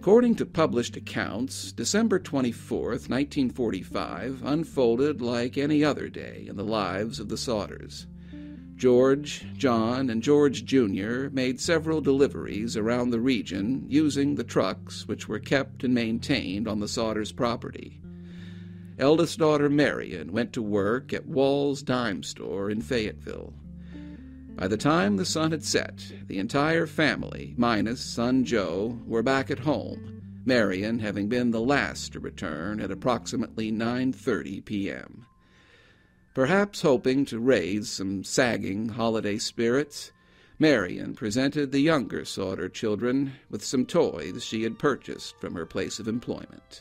According to published accounts, December 24th, 1945, unfolded like any other day in the lives of the Sodders. George, John, and George Jr. made several deliveries around the region using the trucks which were kept and maintained on the Sodders' property. Eldest daughter Marion went to work at Wall's Dime Store in Fayetteville. By the time the sun had set, the entire family, minus son Joe, were back at home, Marion having been the last to return at approximately 9:30 p.m. Perhaps hoping to raise some sagging holiday spirits, Marion presented the younger Sodder children with some toys she had purchased from her place of employment.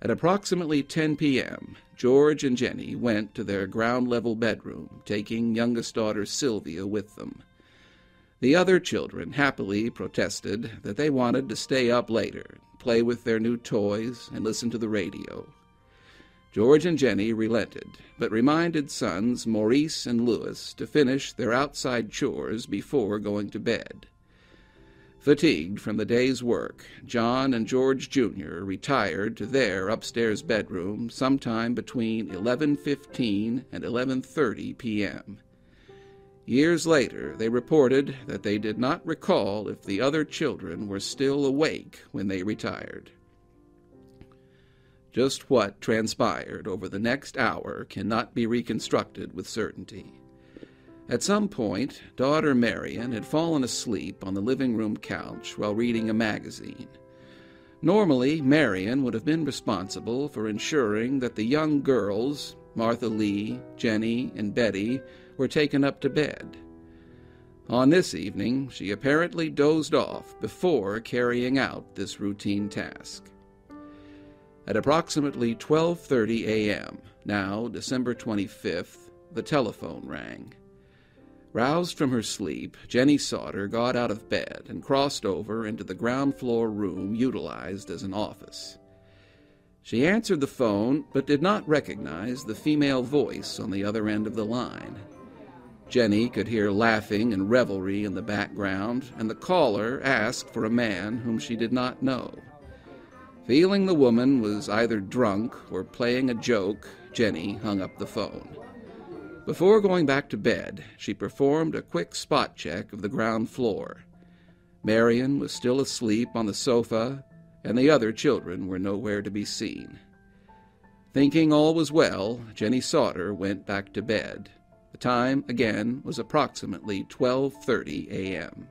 At approximately 10 p.m., George and Jenny went to their ground-level bedroom, taking youngest daughter Sylvia with them. The other children happily protested that they wanted to stay up later, play with their new toys, and listen to the radio. George and Jenny relented, but reminded sons Maurice and Louis to finish their outside chores before going to bed. Fatigued from the day's work, John and George Jr. retired to their upstairs bedroom sometime between 11:15 and 11:30 p.m. Years later, they reported that they did not recall if the other children were still awake when they retired. Just what transpired over the next hour cannot be reconstructed with certainty. At some point, daughter Marion had fallen asleep on the living room couch while reading a magazine. Normally, Marion would have been responsible for ensuring that the young girls, Martha Lee, Jenny, and Betty, were taken up to bed. On this evening, she apparently dozed off before carrying out this routine task. At approximately 12:30 a.m., now December 25th, the telephone rang. Roused from her sleep, Jenny Sodder got out of bed and crossed over into the ground-floor room utilized as an office. She answered the phone, but did not recognize the female voice on the other end of the line. Jenny could hear laughing and revelry in the background, and the caller asked for a man whom she did not know. Feeling the woman was either drunk or playing a joke, Jenny hung up the phone. Before going back to bed, she performed a quick spot check of the ground floor. Marion was still asleep on the sofa, and the other children were nowhere to be seen. Thinking all was well, Jenny Sodder went back to bed. The time, again, was approximately 12:30 a.m.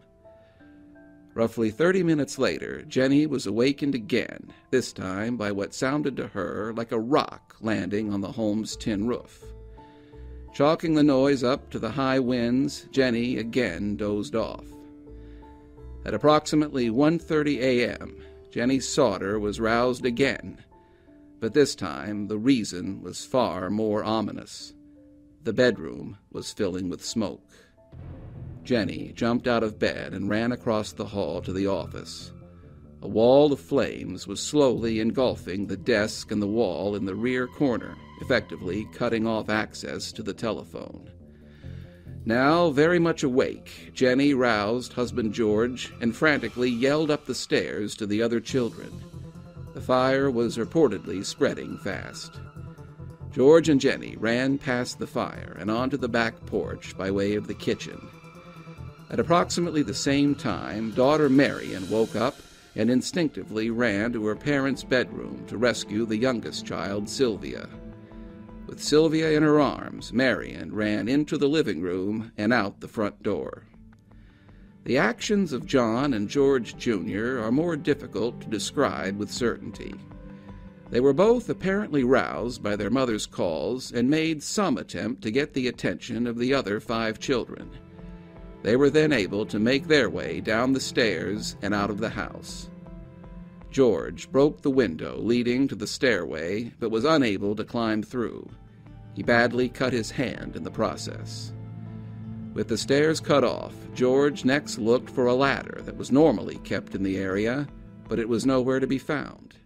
Roughly 30 minutes later, Jenny was awakened again, this time by what sounded to her like a rock landing on the home's tin roof. Chalking the noise up to the high winds, Jenny again dozed off. At approximately 1:30 a.m., Jenny Sodder was roused again, but this time the reason was far more ominous. The bedroom was filling with smoke. Jenny jumped out of bed and ran across the hall to the office. A wall of flames was slowly engulfing the desk and the wall in the rear corner, effectively cutting off access to the telephone. Now, very much awake, Jenny roused husband George and frantically yelled up the stairs to the other children. The fire was reportedly spreading fast. George and Jenny ran past the fire and onto the back porch by way of the kitchen. At approximately the same time, daughter Marion woke up and instinctively ran to her parents' bedroom to rescue the youngest child, Sylvia. With Sylvia in her arms, Marion ran into the living room and out the front door. The actions of John and George Jr. are more difficult to describe with certainty. They were both apparently roused by their mother's calls and made some attempt to get the attention of the other 5 children. They were then able to make their way down the stairs and out of the house. George broke the window leading to the stairway, but was unable to climb through. He badly cut his hand in the process. With the stairs cut off, George next looked for a ladder that was normally kept in the area, but it was nowhere to be found.